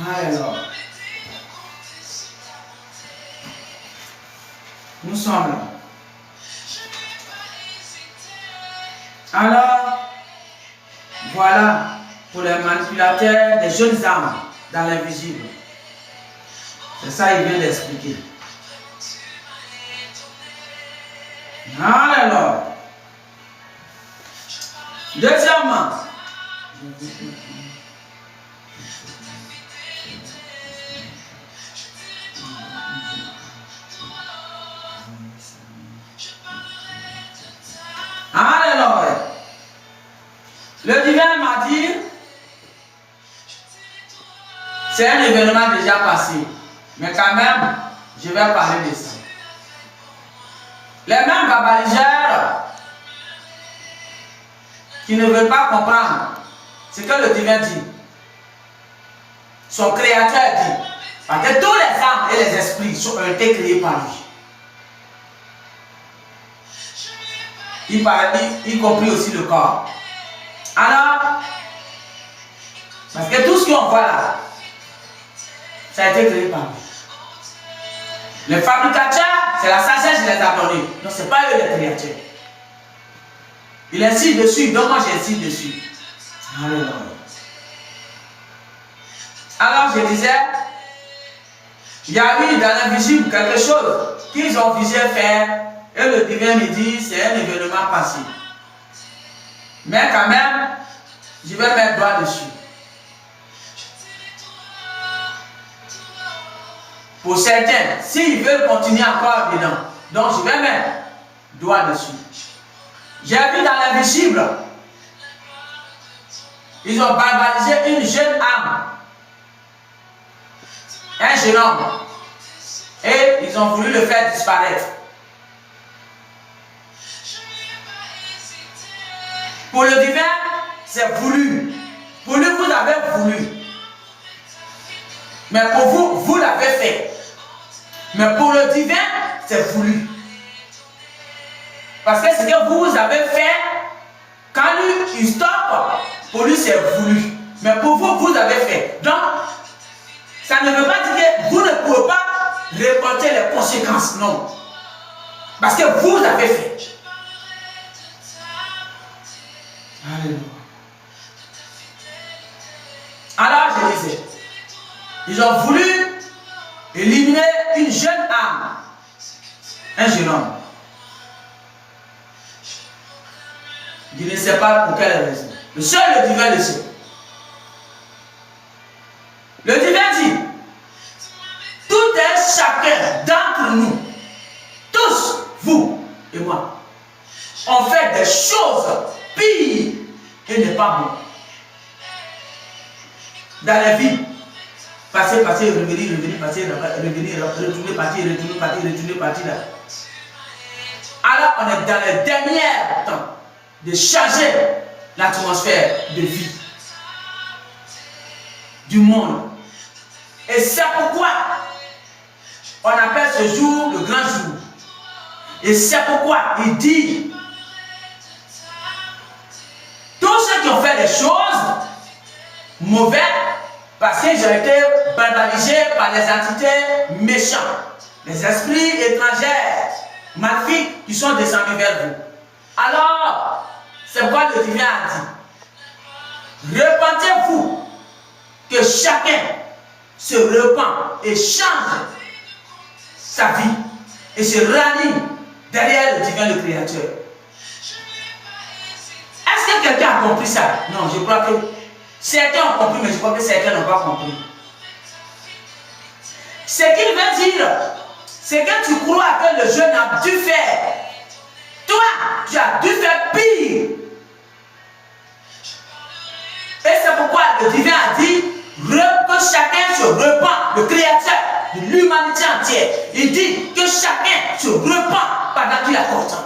Alors, nous sommes là. Alors, voilà pour les manipulateurs des jeunes âmes dans l'invisible. C'est ça qu'il vient d'expliquer. Alors, deuxièmement, alors, le divin m'a dit, c'est un événement déjà passé, mais quand même, je vais parler de ça. Les mêmes babaliseurs qui ne veulent pas comprendre ce que le divin dit, son créateur dit, parce que tous les âmes et les esprits ont été créés par lui. Y compris aussi le corps. Alors, parce que tout ce qu'on voit là, ça a été créé par lui. Les fabricateurs, c'est la sagesse qui les a donnés. Non, ce n'est pas eux les créateurs. Il insiste dessus, donc moi j'insiste dessus. Alors je disais, il y a eu dans l'invisible quelque chose qu'ils ont visé faire. Et le divin me dit, c'est un événement passé. Mais quand même, je vais mettre doigt dessus. Pour certains, s'ils veulent continuer encore dedans, donc je vais mettre doigt dessus. J'ai vu dans l'invisible, ils ont barbarisé une jeune âme, un jeune homme, et ils ont voulu le faire disparaître. Pour le divin, c'est voulu. Pour lui, vous avez voulu. Mais pour vous, vous l'avez fait. Mais pour le divin, c'est voulu. Parce que ce que vous avez fait, quand lui, il stoppe, pour lui, c'est voulu. Mais pour vous, vous avez fait. Donc, ça ne veut pas dire que vous ne pouvez pas récolter les conséquences. Non. Parce que vous avez fait. Alléluia. Alors, je disais, ils ont voulu éliminer une jeune âme, un jeune homme. Je ne sais pas pour quelle raison. Le seul, le divin le sait. Le divin dit, tout et chacun d'entre nous, tous, vous et moi, on fait des choses pires et n'est pas bon. Dans la vie, passer, revenir, passer, revenir, retourner, partir, retourner, partir là. Alors on est dans les derniers temps de changer l'atmosphère de vie du monde. Et c'est pourquoi on appelle ce jour le grand jour. Et c'est pourquoi il dit, tous ceux qui ont fait des choses mauvaises, parce qu'ils ont été barbarisés par les entités méchantes, les esprits étrangers, maléfiques qui sont descendus vers vous. Alors, c'est pourquoi le divin a dit, repentez-vous, que chacun se repent et change sa vie et se rallie derrière le divin, le créateur. Est-ce que quelqu'un a compris ça? Non, je crois que certains ont compris, mais je crois que certains n'ont pas compris. Ce qu'il veut dire, c'est que tu crois que le jeune a dû faire. Toi, tu as dû faire pire. Et c'est pourquoi le divin a dit que chacun se repent, le créateur de l'humanité entière. Il dit que chacun se repent pendant qu'il a pourtant.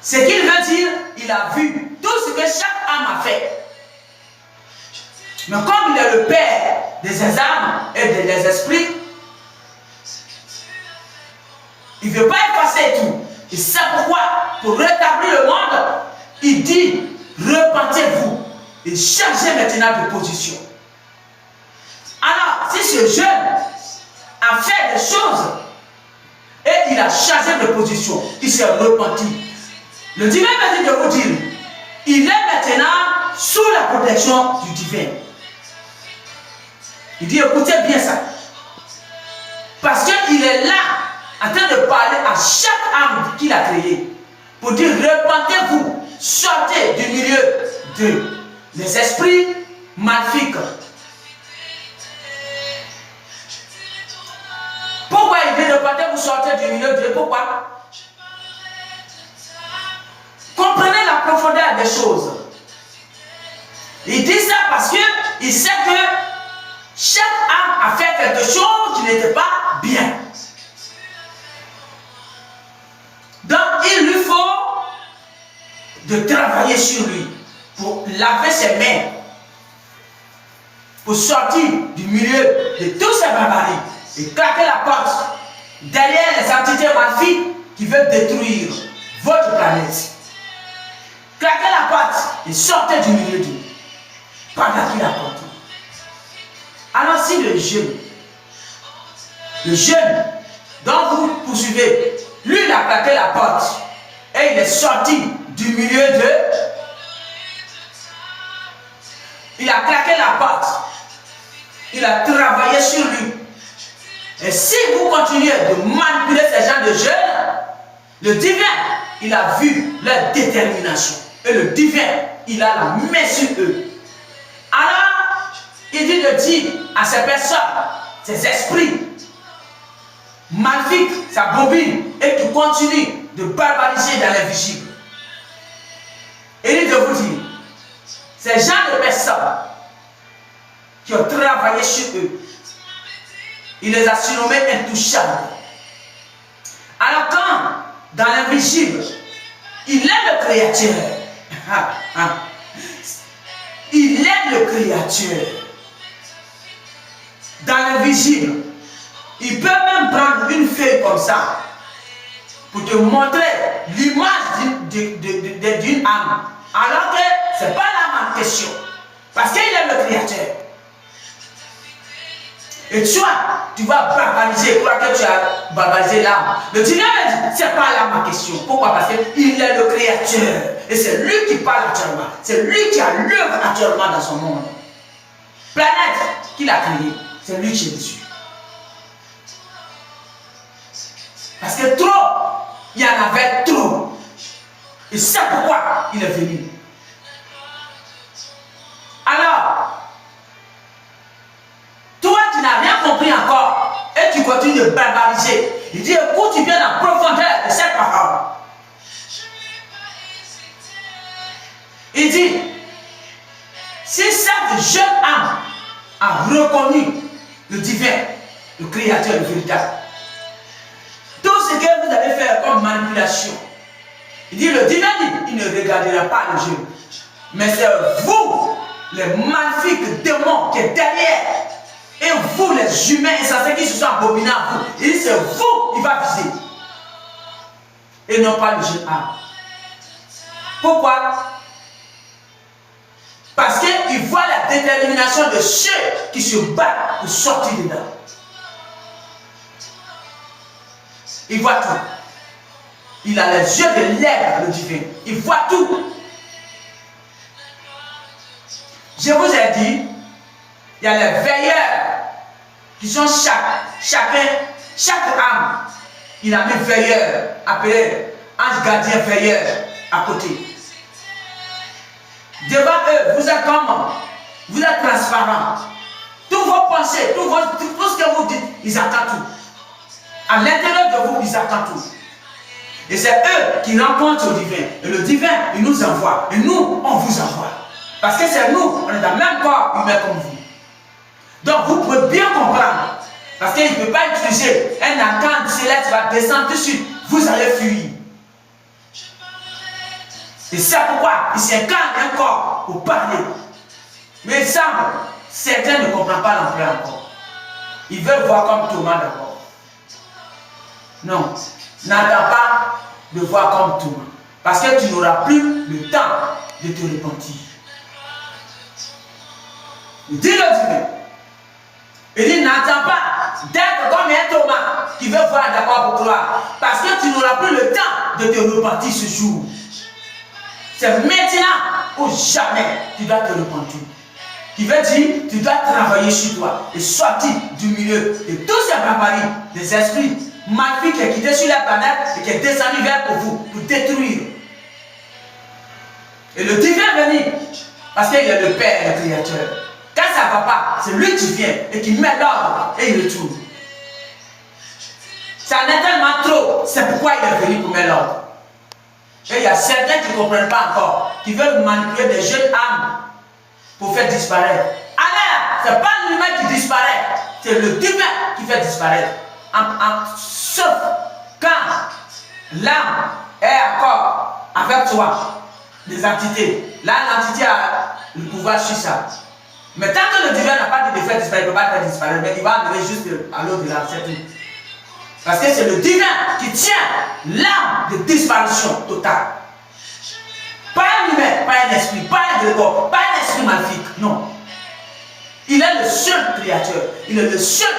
Ce qu'il veut dire, il a vu tout ce que chaque âme a fait. Mais comme il est le Père des âmes et des esprits, il ne veut pas effacer tout. Et c'est pourquoi, pour rétablir le monde, il dit, repentez-vous et changer maintenant de position. Alors, si ce jeune a fait des choses et il a changé de position, il s'est repenti, le divin m'a dit de vous dire, il est maintenant sous la protection du divin. Il dit, écoutez bien ça. Parce qu'il est là, en train de parler à chaque âme qu'il a créée, pour dire, repentez-vous, sortez du milieu des esprits maléfiques. Pourquoi il dit, repentez-vous, sortez du milieu de Dieu? Pourquoi? Comprenez la profondeur des choses. Il dit ça parce qu'il sait que chaque âme a fait quelque chose qui n'était pas bien. Donc il lui faut de travailler sur lui pour laver ses mains, pour sortir du milieu de tous ces barbaries et claquer la porte derrière les entités maléfiques qui veulent détruire votre planète. Claquez la porte et sortez du milieu d'eux pendant qu'il a porté. Alors si le jeune dont vous poursuivez, lui il a claqué la porte et il est sorti du milieu d'eux, il a claqué la porte, il a travaillé sur lui. Et si vous continuez de manipuler ces gens de jeunes, le divin, il a vu leur détermination. Et le divin, il a la main sur eux. Alors, il dit de dire à ces personnes, ces esprits maléfiques, sa bobine, et qui continuent de barbariser dans l'invisible. Il dit de vous dire, ces gens de personnes qui ont travaillé sur eux, il les a surnommés intouchables. Alors quand, dans l'invisible, il est le Créateur, il est le Créateur. Dans l'invisible, il peut même prendre une feuille comme ça pour te montrer l'image d'une âme, alors que ce n'est pas l'âme en question, parce qu'il est le Créateur. Et toi, tu vas barbariser, crois que tu as barbarisé l'âme. Le divin dit, ce n'est pas l'âme en question. Pourquoi? Parce qu'il est le Créateur. Et c'est lui qui parle actuellement. C'est lui qui a l'œuvre actuellement dans son monde. Planète qu'il a créée, c'est lui qui est dessus. Parce que trop, il y en avait trop. Et c'est pourquoi il est venu. Alors, toi, tu n'as rien compris encore et tu continues de barbariser. Il dit, écoute, tu viens dans la profondeur de cette parole. Il dit, si cette jeune âme a reconnu le divin, le Créateur, le véritable, tout ce que vous allez faire comme manipulation, il dit, le divin dit, il ne regardera pas le jeune, mais c'est vous, les magnifiques démons qui êtes derrière. Et vous, les humains insensés qui se sont abominés à vous, il dit c'est vous qui va viser. Et non pas le jeune âme. Pourquoi? Parce qu'il voit la détermination de ceux qui se battent pour sortir dedans. Il voit tout. Il a les yeux de l'aigle, le divin. Il voit tout. Je vous ai dit, il y a les veilleurs qui sont chaque âme. Il a mis veilleur, appelé ange gardien veilleur à côté. Devant eux, vous êtes comment? Vous êtes transparent. Tous vos pensées, tout ce que vous dites, ils attendent tout. À l'intérieur de vous, ils attendent tout. Et c'est eux qui rencontrent le divin. Et le divin, il nous envoie. Et nous, on vous envoie. Parce que c'est nous, on est dans le même corps humain comme vous. Donc vous pouvez bien comprendre. Parce qu'il ne peut pas utiliser un archange céleste qui va descendre dessus. Vous allez fuir. Et c'est pourquoi il s'incarne un corps pour parler. Mais il semble, certains ne comprennent pas l'ampleur encore. Ils veulent voir comme Thomas d'abord. Non, n'attends pas de voir comme Thomas. Parce que tu n'auras plus le temps de te repentir. Dit le divin. Il dit, n'attends pas d'être comme un Thomas qui veut voir d'abord pour croire. Parce que tu n'auras plus le temps de te repentir ce jour. C'est maintenant ou jamais tu dois te repentir. Qui veut dire, tu dois travailler sur toi et sortir du milieu de tous ces barbaries, des esprits maléfiques qui est quitté sur la planète et qui est descendu vers vous pour détruire. Et le divin est venu parce qu'il est le Père et le Créateur. Quand ça ne va pas, c'est lui qui vient et qui met l'ordre et il retourne. Ça en est tellement trop, c'est pourquoi il est venu pour mettre l'ordre. Et il y a certains qui ne comprennent pas encore, qui veulent manipuler des jeunes âmes pour faire disparaître. Alors, ce n'est pas l'humain qui disparaît, c'est le divin qui fait disparaître. Sauf quand l'âme est encore avec toi, des entités. Là, l'entité a le pouvoir sur ça. Mais tant que le divin n'a pas dit de faire disparaître, il ne peut pas faire disparaître, mais il va arriver juste à l'au-delà, c'est tout. Parce que c'est le divin qui tient l'âme de disparition totale. Pas un humain, pas un esprit, pas un grégor, pas un esprit maléfique, non. Il est le seul créateur, il est le seul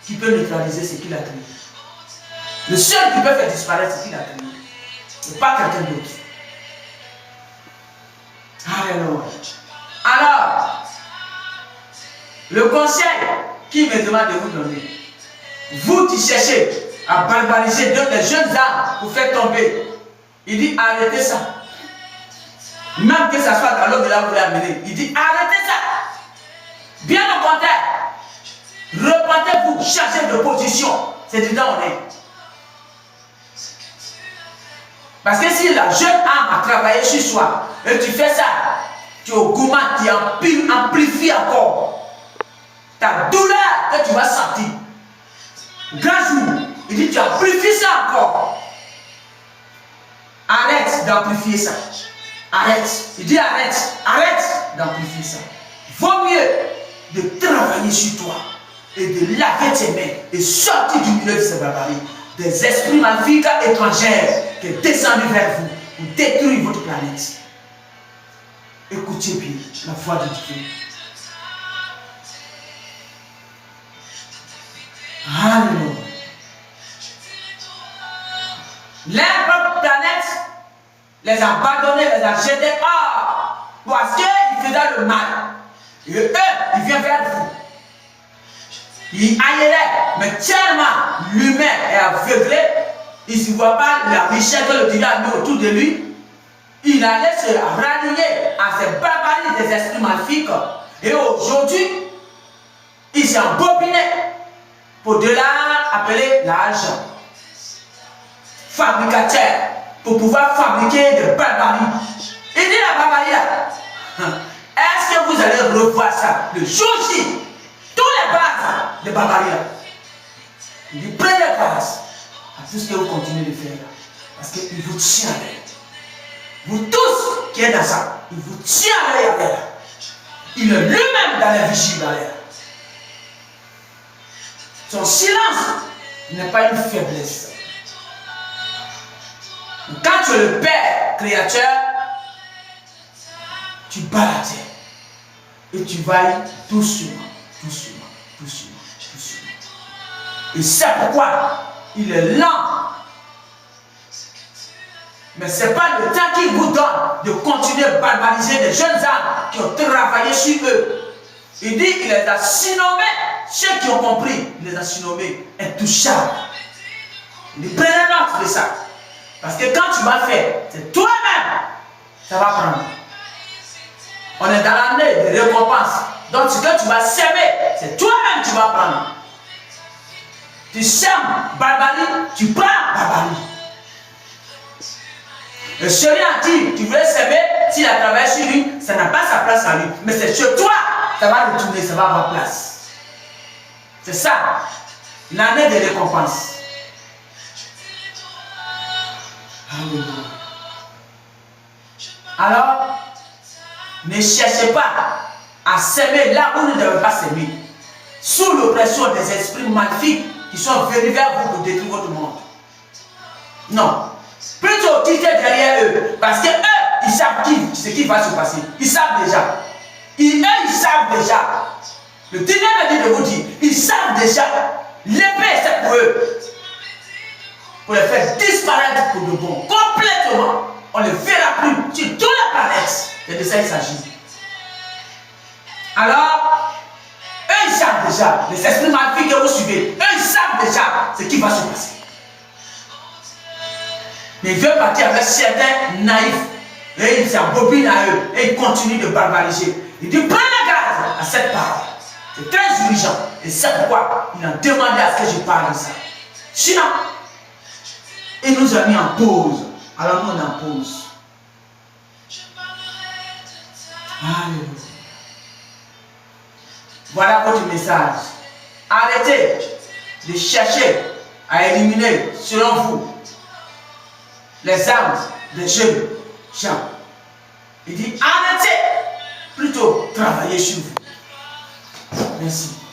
qui peut neutraliser ce qu'il a créé. Le seul qui peut faire disparaître ce qu'il a créé. Et pas quelqu'un d'autre. Alléluia. Alors, le conseil qui me demande de vous donner, vous qui cherchez à barbariser les jeunes âmes pour faire tomber, il dit arrêtez ça. Même que ça soit dans l'au-delà vous l'amenez, il dit arrêtez ça. Bien au contraire, repentez-vous, changez de position. C'est dedans on est. Parce que si la jeune âme a travaillé sur soi et tu fais ça, tu augmentes, tu amplifies encore ta douleur que tu vas sentir. Grand jour, il dit tu amplifies ça encore. Arrête d'amplifier ça. Arrête. Il dit arrête. Arrête d'amplifier ça. Vaut mieux de travailler sur toi et de laver tes mains et sortir du milieu de ces barbaries. Des esprits maléfiques étrangers qui sont descendus vers vous pour détruire votre planète. Écoutez bien la voix de Dieu. Alléluia. Leur propre planète les a abandonnés, les a jetés hors parce qu'ils faisaient le mal. Et eux, ils viennent vers vous. Ils haïraient, mais tellement l'humain est aveuglé, il ne voit pas la richesse que le divin a mis autour de lui. Il allait se rallier à ces barbaries des esprits maléfiques. Et aujourd'hui, il s'est embobiné pour de là appeler l'argent. Fabricateur, pour pouvoir fabriquer des barbaries. Il dit la barbarie là. Est-ce que vous allez revoir ça le jour-ci? Tous les bases de barbarie là. Il dit prenez grâce à tout ce que vous continuez de faire là. Parce qu'il vous tient à l'aide. Vous tous qui êtes dans ça, il vous tient à l'aide. Il est lui-même dans la vigie dans l'air. Son silence n'est pas une faiblesse. Quand tu es le Père créateur, tu bats la terre et tu vailles doucement, doucement, doucement, doucement. Et c'est pourquoi il est lent. Mais ce n'est pas le temps qu'il vous donne de continuer à barbariser les jeunes âmes qui ont travaillé sur eux. Il dit qu'il les a surnommés, ceux qui ont compris, il les a surnommés intouchables. Il dit prenez note de ça. Parce que quand tu vas faire, c'est toi-même, ça va prendre. On est dans l'année de récompense. Donc ce que tu vas s'aimer, c'est toi-même qui vas prendre. Tu sèmes barbarie, tu prends barbarie. Le Seigneur a dit, tu veux s'aimer, s'il a travaillé sur lui, ça n'a pas sa place à lui. Mais c'est chez toi, ça va retourner, ça va avoir place. C'est ça, l'année de récompense. Alléluia. Alors, ne cherchez pas à s'aimer là où vous ne devez pas s'aimer. Sous l'oppression des esprits maléfiques qui sont venus vers vous pour détruire votre monde. Non. Plutôt quittez derrière eux. Parce que eux, ils savent ce qui va se passer. Ils savent déjà. Ils savent déjà. Le dernier m'a dit de vous dire, ils savent déjà. L'épée, c'est pour eux. Pour les faire disparaître pour de bon. Complètement. On ne les verra plus sur toute la planète. Et de ça, il s'agit. Alors, eux, ils savent déjà. Les esprits maléfiques que vous suivez, eux, ils savent déjà ce qui va se passer. Mais ils veulent partir avec certains naïfs. Et ils s'embobinent à eux. Et ils continuent de barbariser. Il dit, prenez garde à cette parole. C'est très urgent. Et c'est pourquoi il a demandé à ce que je parle de ça. Sinon, il nous a mis en pause. Alors nous, on est en pause. Alléluia. Voilà votre message. Arrêtez de chercher à éliminer, selon vous, les âmes des jeunes gens. Il dit, arrêtez plutôt travailler sur vous. Merci.